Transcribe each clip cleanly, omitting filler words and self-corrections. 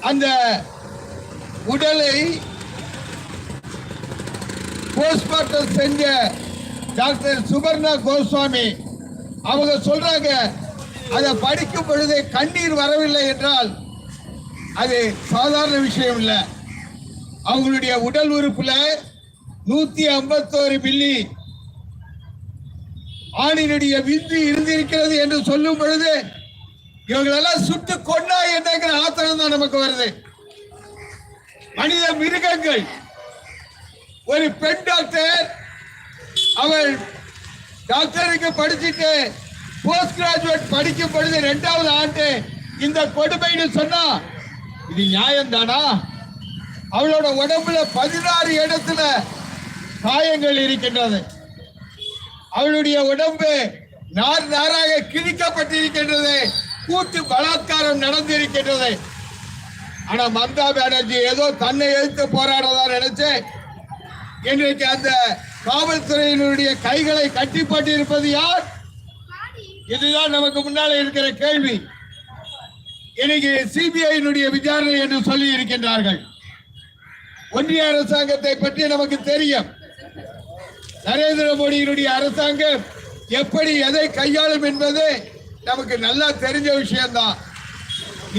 அந்த உடலை போஸ்ட்மார்ட்டம் செஞ்ச டாக்டர் சுபர்ணா கோஸ்வாமி அவங்க சொல்றாங்க, அதை படிக்கும் பொழுது கண்ணீர் வரவில்லை என்றால் அது சாதாரண விஷயம் இல்லை. அவங்களுடைய உடல் உறுப்புல 151 மில்லி ஆணினுடைய விந்து இருந்திருக்கிறது என்று சொல்லும் பொழுது இவங்களெல்லாம் சுட்டு கொண்டா என்னங்கிற ஆத்திரம் தான் நமக்கு வருது. மனித மிருகங்கள். ஒரு பெண் டாக்டர் அவள் டாக்டருக்கு படிச்சுட்டு போஸ்ட் கிராஜுவேட் படிக்கும் பொழுது 2வது ஆண்டு இந்த கொடுமைன்னு சொன்னா இது நியாயம் தானா? அவளோட உடம்புல 16 இடத்துல காயங்கள் இருக்கின்றது. அவளுடைய உடம்பு நார் நாராக கிழிக்கப்பட்டிருக்கின்றது. கூட்டு பலாத்காரம் நடந்திருக்கின்றது. ஆனா மம்தா பானர்ஜி ஏதோ தன்னை எதிர்த்து போராடதா நினைச்சு இன்றைக்கு அந்த காவல்துறையினுடைய கைகளை கட்டிப்பட்டு இருப்பது யார்? இதுதான் நமக்கு முன்னால இருக்கிற கேள்வி. இன்னைக்கு சிபிஐ விசாரணை என்று சொல்லி இருக்கின்றார்கள். ஒன்றிய அரசாங்கத்தை பற்றி நமக்கு தெரியும். நரேந்திர மோடியினுடைய அரசாங்கம் எப்படி எதை கையாளும் என்பது நமக்கு நல்லா தெரிஞ்ச விஷயம்தான்.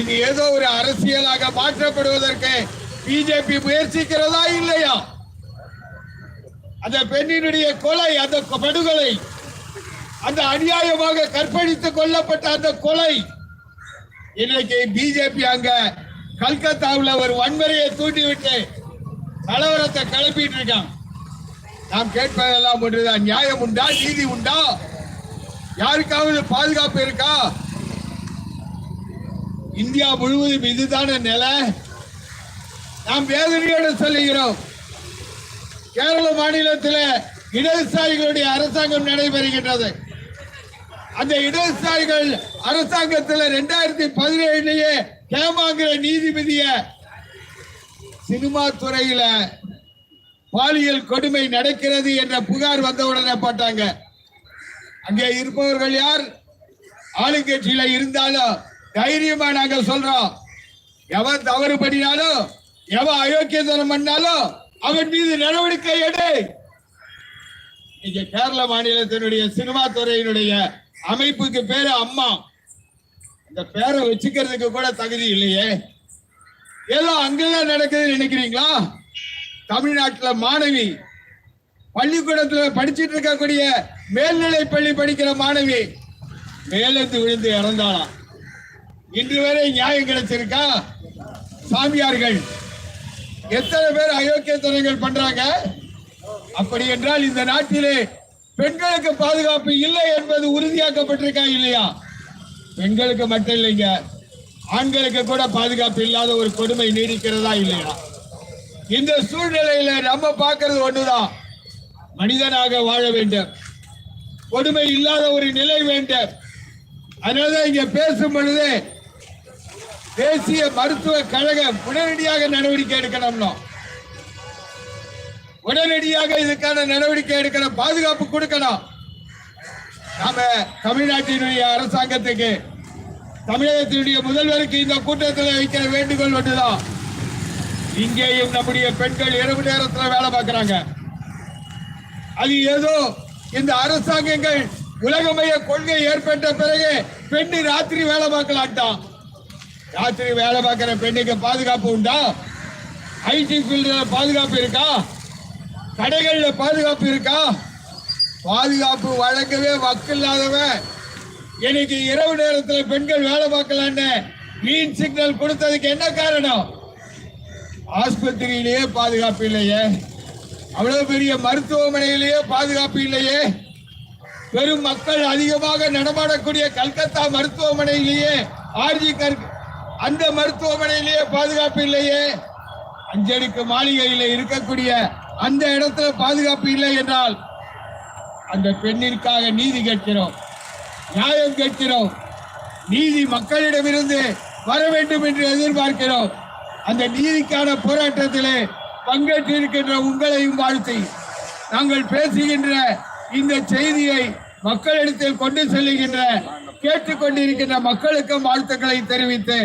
இது ஏதோ ஒரு அரசியலாக மாற்றப்படுவதற்கு பிஜேபி முயற்சிக்கிறதா இல்லையா? அந்த பெண்ணினுடைய கொலை, அந்த படுகொலை, அந்த அநியாயமாக கற்பழித்துக் கொல்லப்பட்ட அந்த கொலை, இன்றைக்கு பிஜேபி அங்க கல்கத்தாவில் ஒரு வன்முறையை தூண்டிவிட்டு கலவரத்தை கிளப்பிட்டு இருக்கான். நாம் கேட்பதெல்லாம் ஒன்றுதான், நியாயம் உண்டா? நீதி உண்டா? யாருக்காவது பாதுகாப்பு இருக்கா? இந்தியா முழுவதும் இதுதான நிலை. நாம் வேதனையோடு சொல்லுகிறோம். கேரள மாநிலத்தில் இடதுசாரிகளுடைய அரசாங்கம் நடைபெறுகின்றது. அந்த இடதுசாரிகள் அரசாங்கத்தில் 2017 கேமாங்கிற நீதிபதிய சினிமா துறையில பாலியல் கொடுமை நடக்கிறது என்ற புகார் வந்தவுடனே போட்டாங்க. அங்கே இருப்பவர்கள் யார்? ஆளுங்கட்சியில இருந்தாலும் தைரியமா நாங்க சொல்றோம், எவன் தவறு பண்ணினாலும் எவன் அயோக்கியத்தனம் பண்ணாலும் அவன் மீது நடவடிக்கை எடு. இங்க கேரள மாநிலத்தினுடைய சினிமா துறையினுடைய அமைப்புக்கு பேரு அம்மா. இந்த பேரை வச்சுக்கிறதுக்கு கூட தகுதி இல்லையே. ஏதோ அங்கதான் நடக்குதுன்னு நினைக்கிறீங்களா? தமிழ்நாட்டில் மாணவி பள்ளிக்கூடத்தில் படிச்சுட்டு இருக்கக்கூடிய மேல்நிலை பள்ளி படிக்கிற மாணவி மேலிருந்து விழுந்து இறந்தாளாம். இன்று வரை நியாயம் கிடைச்சிருக்கா? சாமியார்கள் எத்தனை பேர் அயோக்கியத்தனங்கள் பண்றாங்க? அப்படி என்றால் இந்த நாட்டிலே பெண்களுக்கு பாதுகாப்பு இல்லை என்பது உறுதியாக்கப்பட்டிருக்கா இல்லையா? பெண்களுக்கு மட்டும் இல்லைங்க, ஆண்களுக்கு கூட பாதுகாப்பு இல்லாத ஒரு கொடுமை நீடிக்கிறதா இல்லையா? இந்த சூழ்நிலையில நம்ம பார்க்கிறது ஒண்ணுதான், மனிதனாக வாழ வேண்டும், கொடுமை இல்லாத ஒரு நிலை வேண்டும். அதனாலதான் இங்க பேசும் பொழுது தேசிய மருத்துவ கழகம் உடனடியாக நடவடிக்கை எடுக்கணும். உடனடியாக இதுக்கான நடவடிக்கை எடுக்கணும், பாதுகாப்பு கொடுக்கணும். நாம தமிழ்நாட்டினுடைய அரசாங்கத்துக்கு, தமிழகத்தினுடைய முதல்வருக்கு இந்த கூட்டத்தில் வைக்கிற வேண்டுகோள் ஒன்றுதான். இங்கேயும் நம்முடைய பெண்கள் இரவு நேரத்தில் வேலை பார்க்கிறாங்க. அது ஏதோ இந்த அரசாங்கங்கள் உலகமய கொள்கை ஏற்பட்ட பிறகு பெண்ணு ராத்திரி வேலை பார்க்கலான்ட்டான். ராத்திரி வேலை பார்க்கிற பெண்ணுக்கு பாதுகாப்பு உண்டா? ஐடி ஃபீல்ட்ல பாதுகாப்பு இருக்கா? கடைகள்ல பாதுகாப்பு இருக்கா? பாதுகாப்பு வழங்கவே வக்கில்லாதவன் இன்னைக்கு இரவு நேரத்தில் பெண்கள் வேலை பார்க்கலான்னு கிரீன் சிக்னல் கொடுத்ததுக்கு என்ன காரணம்? ஆஸ்பத்திரியிலேயே பாதுகாப்பு இல்லையே, அவ்வளவு பெரிய மருத்துவமனையிலேயே பாதுகாப்பு இல்லையே, பெரும் மக்கள் அதிகமாக நடமாடக்கூடிய கல்கத்தா மருத்துவமனையிலேயே அந்த மருத்துவமனையிலேயே பாதுகாப்பு இல்லையே, அஞ்சடுக்கு மாளிகையில் இருக்கக்கூடிய அந்த இடத்துல பாதுகாப்பு இல்லை என்றால் அந்த பெண்ணிற்காக நீதி கேட்கிறோம், நியாயம் கேட்கிறோம். நீதி மக்களிடமிருந்து வர வேண்டும் என்று எதிர்பார்க்கிறோம். அந்த நீதிக்கான போராட்டத்திலே பங்கேற்றிருக்கின்ற உங்களையும் வாழ்த்தி நாங்கள் பேசுகின்ற இந்த செய்தியை மக்களிடத்தில் கொண்டு செல்லுகின்ற கேட்டுக்கொண்டிருக்கின்ற மக்களுக்கும் வாழ்த்துக்களை தெரிவித்து